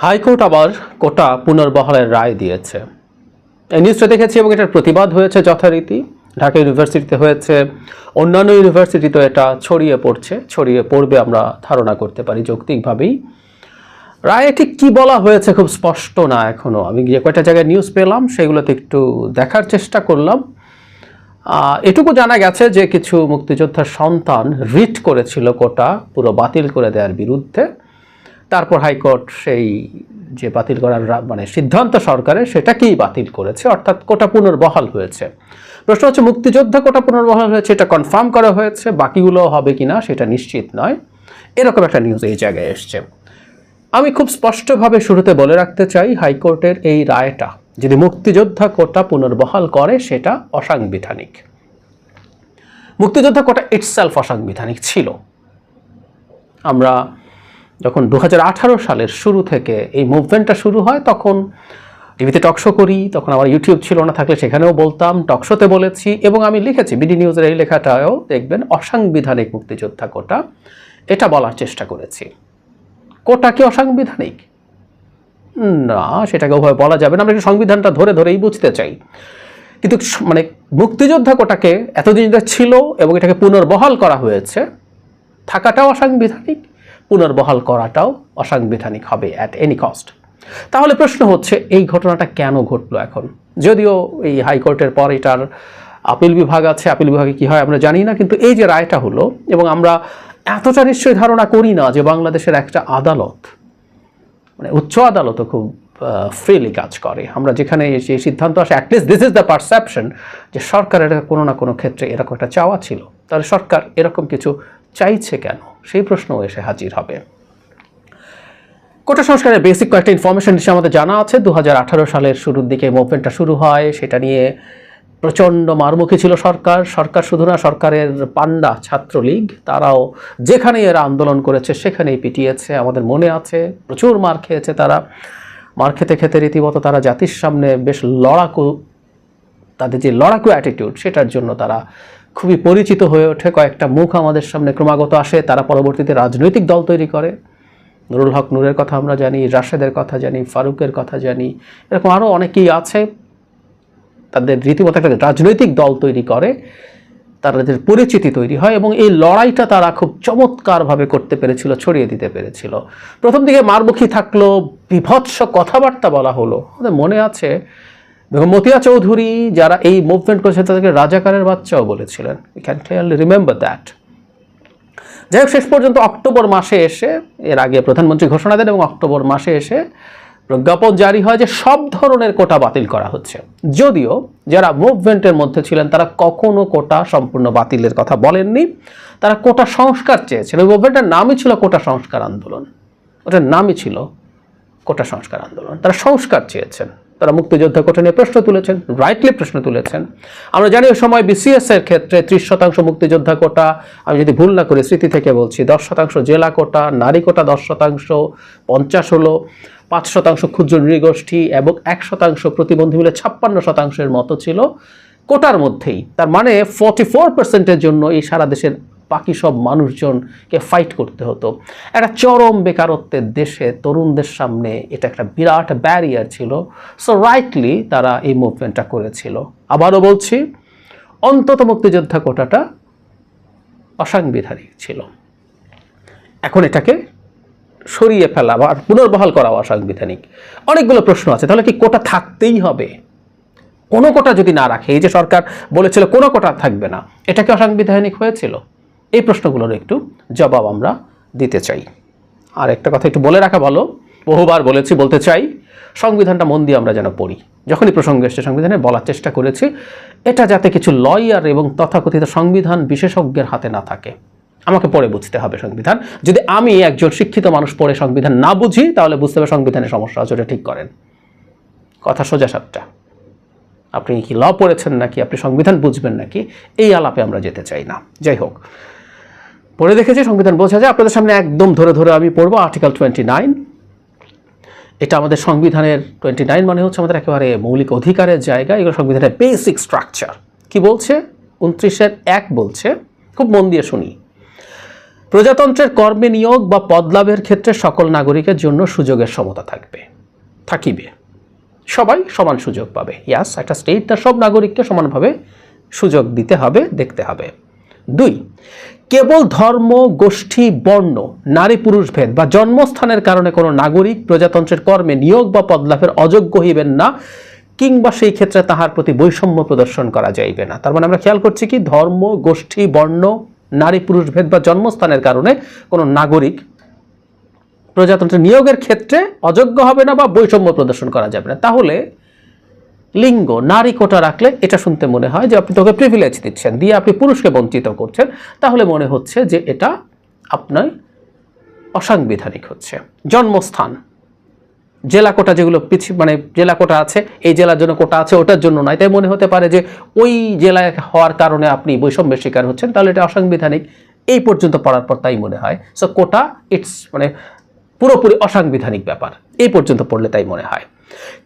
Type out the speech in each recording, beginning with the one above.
High court আবার কোটা পুনর্বহালের রায় দিয়েছে। এই নিউজটা দেখেছি এবং এটার প্রতিবাদ হয়েছে যথারীতি। ঢাকা ইউনিভার্সিটিতে হয়েছে, অন্যান্য ইউনিভার্সিটিতেও এটা ছড়িয়ে পড়বে আমরা ধারণা করতে পারি যৌক্তিকভাবেই। রায়ে ঠিক কী বলা হয়েছে খুব স্পষ্ট না এখনও। আমি যে কয়েকটা জায়গায় নিউজ পেলাম সেগুলোতে একটু দেখার চেষ্টা করলাম। এটুকু জানা গেছে যে কিছু মুক্তিযোদ্ধার সন্তান রিট করেছিল কোটা পুরো বাতিল করে দেওয়ার বিরুদ্ধে। তারপর হাইকোর্ট সেই যে বাতিল করার সিদ্ধান্ত সরকারের সেটাকেই বাতিল করেছে, অর্থাৎ কোটা পুনর্বহাল হয়েছে। প্রশ্ন হচ্ছে মুক্তিযোদ্ধা কোটা পুনর্বহাল হয়েছে এটা কনফার্ম করা হয়েছে, বাকিগুলো হবে কিনা সেটা নিশ্চিত নয়। এরকম একটা নিউজ এই জায়গায় এসছে। আমি খুব স্পষ্টভাবে শুরুতে বলে রাখতে চাই, হাইকোর্টের এই রায়টা যদি মুক্তিযোদ্ধা কোটা পুনর্বহাল করে সেটা অসাংবিধানিক। মুক্তিযোদ্ধা কোটা ইটসেলফ অসাংবিধানিক ছিল। আমরা যখন 2018 সালের শুরু থেকে এই মুভমেন্টটা শুরু হয় তখন টিভিতে টকশো করি, তখন আমার ইউটিউব ছিল না, থাকলে সেখানেও বলতাম, টকশোতে বলেছি এবং আমি লিখেছি বিডি নিউজের এই লেখাটাও দেখবেন, অসাংবিধানিক মুক্তিযোদ্ধা কোটা এটা বলার চেষ্টা করেছি। কোটা কি অসাংবিধানিক? না, সেটাকে ওভাবে বলা যাবে না। আমরা একটু সংবিধানটা ধরেই বুঝতে চাই। কিন্তু মুক্তিযোদ্ধা কোটাকে এতদিন ছিল এবং এটাকে পুনর্বহাল করা হয়েছে, থাকাটাও অসাংবিধানিক, পুনর্বহাল করাটাও অসাংবিধানিক হবে অ্যাট এনি কস্ট। তাহলে প্রশ্ন হচ্ছে এই ঘটনাটা কেন ঘটলো এখন? যদিও এই হাইকোর্টের পর এটার আপিল বিভাগ আছে, আপিল বিভাগে কী হয় আমরা জানি না, কিন্তু এই যে রায়টা হলো, এবং আমরা এতটা নিশ্চয়ই ধারণা করি না যে বাংলাদেশের একটা আদালত উচ্চ আদালতও খুব ফ্রিলি কাজ করে। আমরা যেখানে যে সিদ্ধান্ত আসে, at least this is the perception যে সরকারের কোনো না কোনো ক্ষেত্রে এরকম একটা চাওয়া ছিল। তাহলে সরকার এরকম কিছু চাইছে কেন, সেই প্রশ্নও এসে হাজির হবে। কোটা সংস্কারের বেসিক কয়েকটা ইনফরমেশন নিশ্চয়ই আমাদের জানা আছে। 2018 সালের শুরুর দিকে মুভমেন্টটা শুরু হয়, সেটা নিয়ে প্রচণ্ড মারমুখী ছিল সরকার শুধু না, সরকারের পান্ডা ছাত্রলীগ তারাও যেখানেই এরা আন্দোলন করেছে সেখানেই পিটিয়েছে। আমাদের মনে আছে প্রচুর মার খেয়েছে তারা। মার খেতে খেতে রীতিমতো তারা জাতির সামনে বেশ লড়াকু, তাদের যে লড়াকু অ্যাটিটিউড সেটার জন্য তারা খুবই পরিচিত হয়ে ওঠে। কয়েকটা মুখ আমাদের সামনে ক্রমাগত আসে। তারা পরবর্তীতে রাজনৈতিক দল তৈরি করে। নুরুল হক নূরের কথা আমরা জানি, রাশেদের কথা জানি, ফারুকের কথা জানি, এরকম আরও অনেকেই আছে। তাদের রীতিমতো একটা রাজনৈতিক দল তৈরি করে, তাদের পরিচিতি তৈরি হয় এবং এই লড়াইটা তারা খুব চমৎকারভাবে করতে পেরেছিল, ছড়িয়ে দিতে পেরেছিল। প্রথম দিকে মারমুখী থাকলো, বিভৎস কথাবার্তা বলা হলো। আমাদের মনে আছে বেগম মতিয়া চৌধুরী যারা এই মুভমেন্ট করেছে তাদেরকে রাজাকারের বাচ্চাও বলেছিলেন। We can clearly remember that. যাই হোক, শেষ পর্যন্ত অক্টোবর মাসে এসে, এর আগে প্রধানমন্ত্রী ঘোষণা দেন এবং অক্টোবর মাসে এসে প্রজ্ঞাপন জারি হয় যে সব ধরনের কোটা বাতিল করা হচ্ছে। যদিও যারা মুভমেন্টের মধ্যে ছিলেন তারা কখনো কোটা সম্পূর্ণ বাতিলের কথা বলেননি, তারা কোটা সংস্কার চেয়েছেন। ওই মুভমেন্টের নামই ছিল কোটা সংস্কার আন্দোলন, ওটার নামই ছিল কোটা সংস্কার আন্দোলন। তারা সংস্কার চেয়েছেন, তারা মুক্তিযোদ্ধা কোটা নিয়ে প্রশ্ন তুলেছেন, রাইটলি প্রশ্ন তুলেছেন। আমরা জানি ওই সময় বিসিএস এর ক্ষেত্রে 30% মুক্তিযোদ্ধা কোটা, আমি যদি ভুল না করি স্মৃতি থেকে বলছি, 10% জেলা কোটা, নারী কোটা 10%, 50 হলো, 5% ক্ষুদ্র নৃগোষ্ঠী এবং 1% প্রতিবন্ধী মিলে 56%-এর মতো ছিল কোটার মধ্যেই। তার মানে 44%-এর জন্য এই সারা দেশের বাকি সব মানুষজনকে ফাইট করতে হতো। একটা চরম বেকারত্বের দেশে তরুণদের সামনে এটা একটা বিরাট ব্যারিয়ার ছিল। সো রাইটলি তারা এই মুভমেন্টটা করেছিল। আবারও বলছি, অন্তত মুক্তিযোদ্ধা কোটাটা অসাংবিধানিক ছিল। এখন এটাকে সরিয়ে ফেলা বা পুনর্বহাল করা অসাংবিধানিক। অনেকগুলো প্রশ্ন আছে। তাহলে কি কোটা থাকতেই হবে? কোনো কোটা যদি না রাখে, এই যে সরকার বলেছিল কোনো কোটা থাকবে না, এটা কি অসাংবিধানিক হয়েছিল? এই প্রশ্নগুলোর একটু জবাব আমরা দিতে চাই। আর একটা কথা একটু বলে রাখা ভালো, বহুবার বলেছি, বলতে চাই, সংবিধানটা মন দিয়ে আমরা যেন পড়ি। যখনই প্রসঙ্গ এসছে সংবিধানে বলার চেষ্টা করেছি, এটা যাতে কিছু লয়ার এবং তথাকথিত সংবিধান বিশেষজ্ঞের হাতে না থাকে। আমাকে পড়ে বুঝতে হবে সংবিধান। যদি আমি একজন শিক্ষিত মানুষ পড়ে সংবিধান না বুঝি, তাহলে বুঝতে হবে সংবিধানের সমস্যা আছে, ওটা ঠিক করেন। কথা সোজা সাপটা। আপনি কি ল পড়েছেন নাকি আপনি সংবিধান বুঝবেন নাকি, এই আলাপে আমরা যেতে চাই না। যাই হোক, পড়ে দেখেছি সংবিধান বোঝা যায়। আপনাদের সামনে একদম ধরে আমি পড়বো আর্টিকেল 29। এটা আমাদের সংবিধানের 29 মানে হচ্ছে আমাদের একেবারে মৌলিক অধিকারের জায়গা। এগুলো সংবিধানের বেসিক স্ট্রাকচার। কি বলছে? 29-1 বলছে, খুব মন দিয়ে শুনি। প্রজাতন্ত্রের কর্মে নিয়োগ বা পদলাভের ক্ষেত্রে সকল নাগরিকের জন্য সুযোগের সমতা থাকিবে, সবাই সমান সুযোগ পাবে। ইয়াস, একটা স্টেট তার সব নাগরিককে সমানভাবে সুযোগ দিতে হবে, দেখতে হবে। 2, কেবল ধর্ম, গোষ্ঠী, বর্ণ, নারী পুরুষ ভেদ বা জন্মস্থানের কারণে কোনো নাগরিক প্রজাতন্ত্রের কর্মে নিয়োগ বা পদলাভের অযোগ্য হইবেন না, কিংবা সেই ক্ষেত্রে তাহার প্রতি বৈষম্য প্রদর্শন করা যাইবে না। তার মানে আমরা খেয়াল করছি কি, ধর্ম, গোষ্ঠী, বর্ণ, নারী পুরুষ ভেদ বা জন্মস্থানের কারণে কোনো নাগরিক প্রজাতন্ত্রের নিয়োগের ক্ষেত্রে অযোগ্য হবে না বা বৈষম্য প্রদর্শন করা যাবে না। তাহলে লিঙ্গ, নারী কোটা রাখলে এটা শুনতে মনে হয় যে আপনি তোকে প্রিভিলেজ দিচ্ছেন, দিয়ে আপনি পুরুষকে বঞ্চিত করছেন, তাহলে মনে হচ্ছে যে এটা আপনার অসাংবিধানিক হচ্ছে। জন্মস্থান, জেলা কোটা যেগুলো মানে জেলা কোটা আছে, এই জেলার জন্য কোটা আছে, ওটার জন্য নয়, তাই মনে হতে পারে যে ওই জেলায় হওয়ার কারণে আপনি বৈষম্যের শিকার হচ্ছেন, তাহলে এটা অসাংবিধানিক। এই পর্যন্ত পড়ার পর তাই মনে হয়। সো কোটা ইটস মানে পুরোপুরি অসাংবিধানিক ব্যাপার, এই পর্যন্ত পড়লে তাই মনে হয়।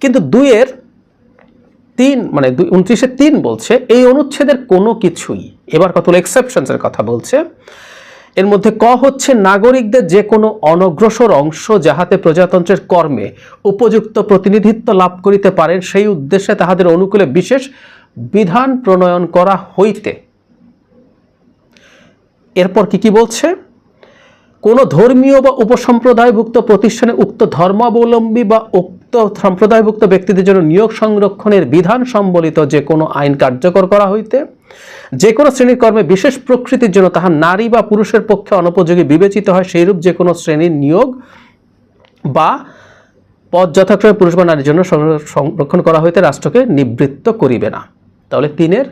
কিন্তু 2-3 মানে 29-3 বলছে এই অনুচ্ছেদের কোনো কিছুই, এবার কতগুলো এক্সেপশনসের কথা বলছে। এর মধ্যে ক হচ্ছে, নাগরিকদের যে কোনো অনগ্রসর অংশ যাহাতে প্রজাতন্ত্রের কর্মে উপযুক্ত প্রতিনিধিত্ব লাভ করিতে পারেন, সেই উদ্দেশ্যে তাহাদের অনুকূলে বিশেষ বিধান প্রণয়ন করা হইতে। এরপর কি বলছে, কোন ধর্মীয় বা উপসম্প্রদায়ভুক্ত প্রতিষ্ঠানে উক্ত ধর্মাবলম্বী বা উক্ত সম্প্রদায়ভুক্ত ব্যক্তিদের জন্য নিয়োগ সংরক্ষণের বিধান সম্বলিত যে কোনো আইন কার্যকর করা হইতে, যে কোনো শ্রেণীর কর্মে বিশেষ প্রকৃতির জন্য তাহা নারী বা পুরুষের পক্ষে অনুপযোগী বিবেচিত হয়, সেইরূপ যে কোনো শ্রেণীর নিয়োগ বা পদ যথাক্রমে পুরুষ বা নারীর জন্য সংরক্ষণ করা হইতে রাষ্ট্রকে নিবৃত্ত করিবে না। তাহলে 3-এর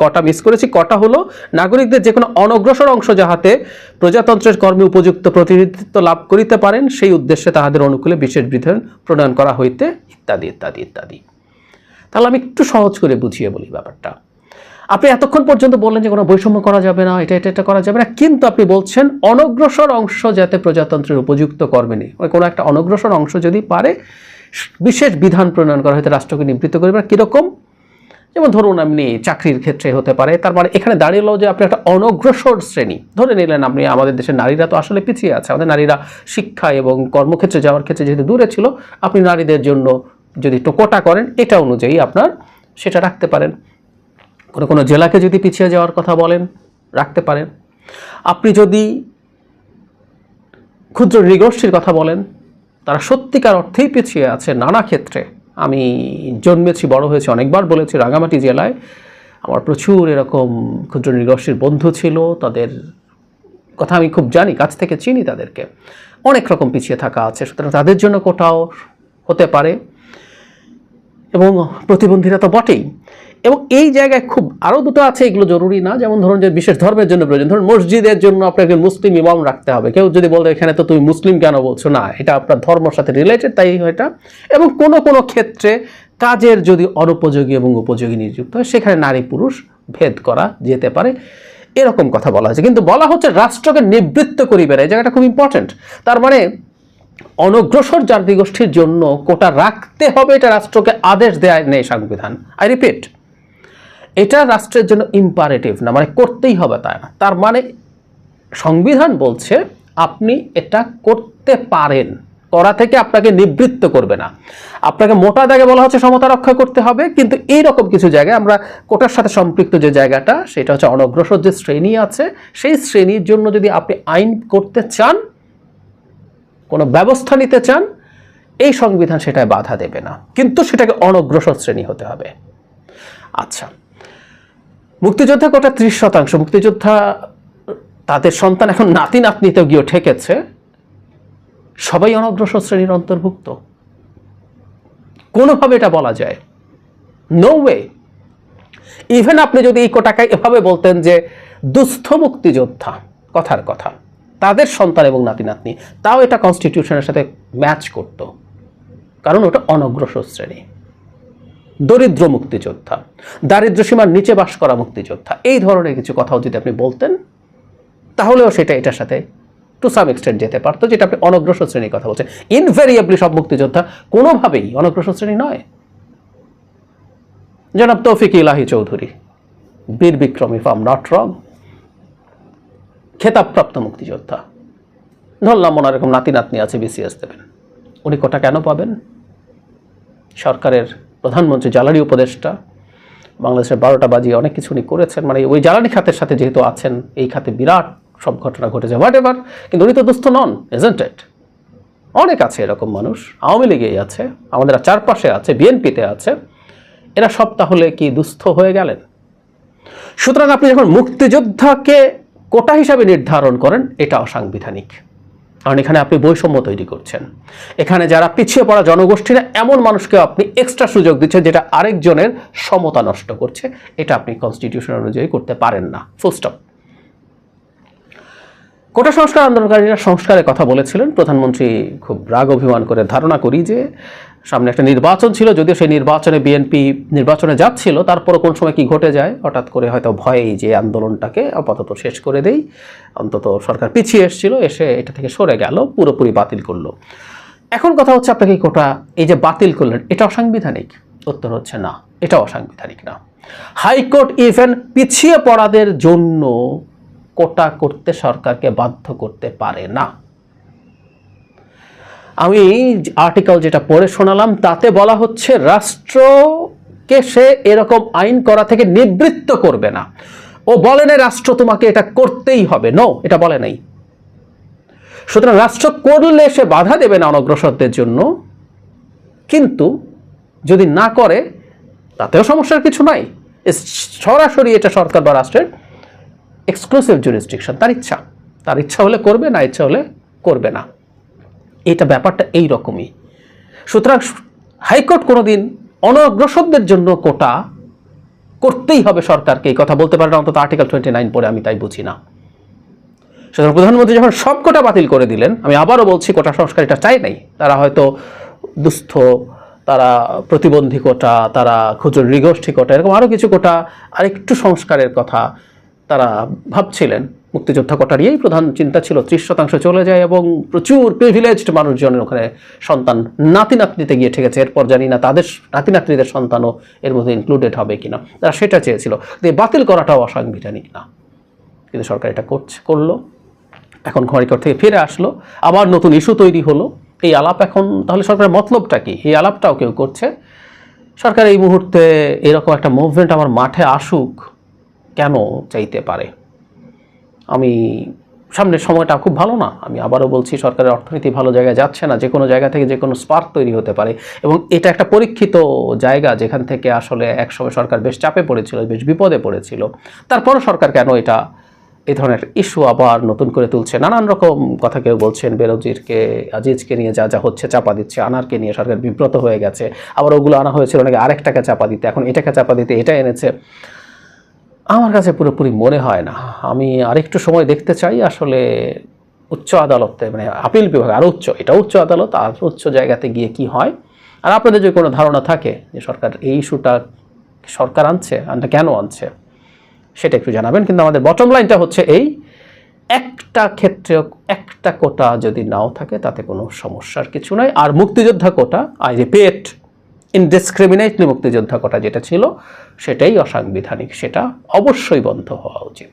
কটা মিস করেছি। কটা হলো, নাগরিকদের যে কোনো অনগ্রসর অংশ যাহাতে প্রজাতন্ত্রের কর্মে উপযুক্ত প্রতিনিধিত্ব লাভ করিতে পারেন, সেই উদ্দেশ্যে তাহাদের অনুকূলে বিশেষ বিধান প্রণয়ন করা হইতে, ইত্যাদি ইত্যাদি ইত্যাদি। তাহলে আমি একটু সহজ করে বুঝিয়ে বলি ব্যাপারটা। আপনি এতক্ষণ পর্যন্ত বললেন যে কোনো বৈষম্য করা যাবে না, এটা করা যাবে না, কিন্তু আপনি বলছেন অনগ্রসর অংশ যাতে প্রজাতন্ত্রের উপযুক্ত কর্মে নেই, কোনো একটা অনগ্রসর অংশ যদি পারে বিশেষ বিধান প্রণয়ন করা হইতে রাষ্ট্রকে নিবৃত্ত করিবে। কিরকম? যেমন ধরুন আপনি চাকরির ক্ষেত্রে হতে পারে, তার মানে এখানে দাঁড়িয়ে যে আপনি একটা অনগ্রসর শ্রেণী ধরে নিলেন। আপনি, আমাদের দেশের নারীরা তো আসলে পিছিয়ে আছে, আমাদের নারীরা শিক্ষা এবং কর্মক্ষেত্রে যাওয়ার ক্ষেত্রে যেহেতু দূরে ছিল, আপনি নারীদের জন্য যদি কোটা করেন, এটা অনুযায়ী আপনার সেটা রাখতে পারেন। কোনো জেলাকে যদি পিছিয়ে যাওয়ার কথা বলেন, রাখতে পারেন। আপনি যদি ক্ষুদ্র নৃগোষ্ঠীর কথা বলেন, তারা সত্যিকার অর্থেই পিছিয়ে আছে নানা ক্ষেত্রে। আমি জন্মেছি, বড় হয়েছি, অনেকবার বলেছি, রাঙামাটি জেলায় আমার প্রচুর এরকম ক্ষুদ্র নৃগোষ্ঠীর বন্ধু ছিল, তাদের কথা আমি খুব জানি, কাছ থেকে চিনি তাদেরকে। অনেক রকম পিছিয়ে থাকা আছে, সুতরাং তাদের জন্য কোটাও হতে পারে, এবং প্রতিবন্ধীরা তো বটেই। এবং এই জায়গায় খুব আরও দুটো আছে, এগুলো জরুরি না, যেমন ধরুন যে বিশেষ ধর্মের জন্য প্রয়োজন, ধরুন মসজিদের জন্য আপনাকে একজন মুসলিম ইমাম রাখতে হবে। কেউ যদি বলতে এখানে তো তুমি মুসলিম কেন বলছো, না, এটা আপনার ধর্মের সাথে রিলেটেড, তাই এটা। এবং কোনো ক্ষেত্রে কাজের যদি অনুপযোগী এবং উপযোগী নিযুক্ত হয়, সেখানে নারী পুরুষ ভেদ করা যেতে পারে, এরকম কথা বলা হয়েছে। কিন্তু বলা হচ্ছে রাষ্ট্রকে নিবৃত্ত করিবে না, এই জায়গাটা খুব ইম্পর্টেন্ট। তার মানে অনগ্রসর জাতিগোষ্ঠীর জন্য কোটা রাখতে হবে, এটা রাষ্ট্রকে আদেশ দেয় নেই সংবিধান। আই রিপিট, এটা রাষ্ট্রের জন্য ইম্পারেটিভ না, মানে করতেই হবে তাই না। তার মানে সংবিধান বলছে আপনি এটা করতে পারেন, করা থেকে আপনাকে নিবৃত্ত করবে না। আপনাকে মোটা দাগে বলা হচ্ছে সমতা রক্ষা করতে হবে, কিন্তু এইরকম কিছু জায়গায় আমরা কোটার সাথে সম্পৃক্ত যে জায়গাটা, সেটা হচ্ছে অনগ্রসর যে শ্রেণী আছে, সেই শ্রেণীর জন্য যদি আপনি আইন করতে চান, কোনো ব্যবস্থা নিতে চান, এই সংবিধান সেটায় বাধা দেবে না, কিন্তু সেটাকে অনগ্রসর শ্রেণী হতে হবে। আচ্ছা, মুক্তিযোদ্ধা কোটা 30%, মুক্তিযোদ্ধা তাদের সন্তান এখন নাতি নাতনিতেও গিয়ে ঠেকেছে, সবাই অনগ্রসর শ্রেণীর অন্তর্ভুক্ত? কোনোভাবে এটা বলা যায়? No way. ইভেন আপনি যদি এই কোটাকে এভাবে বলতেন যে দুস্থ মুক্তিযোদ্ধা, কথার কথা, তাদের সন্তান এবং নাতি নাতনি, তাও এটা কনস্টিটিউশনের সাথে ম্যাচ করত, কারণ ওটা অনগ্রসর শ্রেণী। দরিদ্র মুক্তিযোদ্ধা, দারিদ্র সীমার নিচে বাস করা মুক্তিযোদ্ধা, এই ধরনের কিছু কথাও যদি আপনি বলতেন, তাহলেও সেটা এটার সাথে টু সাম এক্সটেন্ট যেতে পারতো, যেটা আপনি অনগ্রসর শ্রেণীর কথা বলছেন। ইনভেরিয়েবলি সব মুক্তিযোদ্ধা কোনোভাবেই অনগ্রসর শ্রেণী নয়। জনাব তৌফিক Elahi Chowdhury, Bir Bikram, if I am not wrong, খেতাবপ্রাপ্ত মুক্তিযোদ্ধা, ধরলাম ওনার এরকম নাতি নাতনি আছে, বিসিএস দেবেন, উনি কোটা কেন পাবেন? সরকারের প্রধানমন্ত্রী, জ্বালানি উপদেষ্টা, বাংলাদেশের 12টা বাজিয়ে অনেক কিছু উনি করেছেন, মানে ওই জ্বালানি খাতের সাথে যেহেতু আছেন, এই খাতে বিরাট সব ঘটনা ঘটেছে, হোয়াট এভার, কিন্তু উনি তো দুস্থ নন, ইজন্ট ইট? অনেক আছে এরকম মানুষ, আওয়ামী লীগেই আছে, আমাদের চারপাশে আছে, বিএনপিতে আছে, এরা সব তাহলে কি দুস্থ হয়ে গেলেন? সুতরাং আপনি যখন মুক্তিযোদ্ধাকে কোটা হিসাবে নির্ধারণ করেন, এটা অসাংবিধানিক, কারণ এখানে আপনি বৈষম্য তৈরি করছেন। এখানে যারা পিছিয়ে পড়া জনগোষ্ঠীরা, এমন মানুষকে আপনি এক্সট্রা সুযোগ দিচ্ছেন যেটা আরেকজনের সমতা নষ্ট করছে। এটা আপনি কনস্টিটিউশন অনুযায়ী করতে পারেন না, ফুল স্টপ। কোটা সংস্কার আন্দোলনকারীরা সংস্কারের কথা বলেছিলেন, প্রধানমন্ত্রী খুব রাগ অভিমান করে, ধারণা করি যে সামনে একটা নির্বাচন ছিল, যদিও সেই নির্বাচনে বিএনপি নির্বাচনে যাচ্ছিল, তারপরও কোন সময় কি ঘটে যায়, হঠাৎ করে হয়তো ভয়েই যে আন্দোলনটাকে আপাতত শেষ করে দেই, অন্তত সরকার পিছিয়ে এসেছিল, এসে এটা থেকে সরে গেল, পুরোপুরি বাতিল করলো। এখন কথা হচ্ছে, আপনাকে কোটা এই যে বাতিল করলেন, এটা অসাংবিধানিক? উত্তর হচ্ছে না, এটা অসাংবিধানিক না। হাইকোর্ট ইভেন পিছিয়ে পড়াদের জন্য কোটা করতে সরকারকে বাধ্য করতে পারে না। আমি আর্টিকেল যেটা পড়ে শোনালাম, তাতে বলা হচ্ছে রাষ্ট্রকে সে এরকম আইন করা থেকে নিবৃত্ত করবে না। ও বলে না রাষ্ট্র তোমাকে এটা করতেই হবে, নো, এটা বলে নাই। সুতরাং রাষ্ট্র করলে সে বাধা দেবে না অনগ্রসরদের জন্য, কিন্তু যদি না করে তাতেও সমস্যার কিছু নাই। সরাসরি এটা সরকার বা রাষ্ট্রের এক্সক্লুসিভ জুরিসডিকশন, তার ইচ্ছা হলে করবে, না ইচ্ছা হলে করবে না। এটা ব্যাপারটা এই রকমই। সুতরাং হাইকোর্ট কোনোদিন অনগ্রসরদের জন্য কোটা করতেই হবে সরকারকে এই কথা বলতে পারে না, অন্তত আর্টিকেল 29 পরে আমি তাই বুঝি না। সুতরাং প্রধানমন্ত্রী যখন সব কোটা বাতিল করে দিলেন, আমি আবারও বলছি কোটা সংস্কার এটা চাই নাই, তারা হয়তো দুস্থ, তারা প্রতিবন্ধী কোটা, তারা ক্ষুদ্র নৃগোষ্ঠী কোটা, এরকম আরও কিছু কোটা আরেকটু সংস্কারের কথা তারা ভাবছিলেন। মুক্তিযোদ্ধা কোটা নিয়েই প্রধান চিন্তা ছিল, 30% চলে যায় এবং প্রচুর প্রিভিলেজড মানুষজনের ওখানে সন্তান নাতি নাতনিতে গিয়ে ঠেকেছে। এরপর জানি না তাদের নাতি নাতনিদের সন্তানও এর মধ্যে ইনক্লুডেড হবে কিনা, তারা সেটা চেয়েছিল। বাতিল করাটাও অসাংবিধানিক না, কিন্তু সরকার এটা করলো। এখন হাইকোর্ট থেকে ফিরে আসলো, আবার নতুন ইস্যু তৈরি হলো। এই আলাপ এখন তাহলে সরকারের মতলবটা কি, এই আলাপটাও কেউ করছে। সরকার এই মুহূর্তে এরকম একটা মুভমেন্ট আমার মাঠে আসুক কেন চাইতে পারে? আমি সামনের সময়টা খুব ভালো না, আমি আবারও বলছি, সরকারের অর্থনীতি ভালো জায়গায় যাচ্ছে না, যে কোনো জায়গা থেকে যে কোনো স্পার্ক তৈরি হতে পারে, এবং এটা একটা পরীক্ষিত জায়গা যেখান থেকে আসলে একসময় সরকার বেশ চাপে পড়েছিল, বেশ বিপদে পড়েছিল। তারপরও সরকার কেন এটা এই ধরনের ইস্যু আবার নতুন করে তুলছে? নানান রকম কথা কেউ বলছেন, বেনজিরকে, আজিজকে নিয়ে যা যা হচ্ছে চাপা দিচ্ছে, আনারকে নিয়ে সরকার বিব্রত হয়ে গেছে, আবার ওগুলো আনা হয়েছিল নাকি আরেকটাকে চাপা দিতে, এখন এটাকে চাপা দিতে এটা এনেছে। আমার কাছে পুরোপুরি মনে হয় না। আমি আরেকটু সময় দেখতে চাই আসলে উচ্চ আদালতে, মানে আপিল বিভাগ আরও উচ্চ, এটা উচ্চ আদালত, আর উচ্চ জায়গাতে গিয়ে কি হয়। আর আপনাদের যদি কোনো ধারণা থাকে যে সরকার এই ইস্যুটা সরকার আনছে, কেন আনছে, সেটা একটু জানাবেন। কিন্তু আমাদের বটম লাইনটা হচ্ছে এই, একটা ক্ষেত্রে একটা কোটা যদি নাও থাকে তাতে কোনো সমস্যার কিছু নাই। আর মুক্তিযোদ্ধা কোটা, আই রিপিট, ইনডিসক্রিমিনেটলি মুক্তিযোদ্ধা কোটা যেটা ছিল সেটাই অসাংবিধানিক, সেটা অবশ্যই বন্ধ হওয়া উচিত।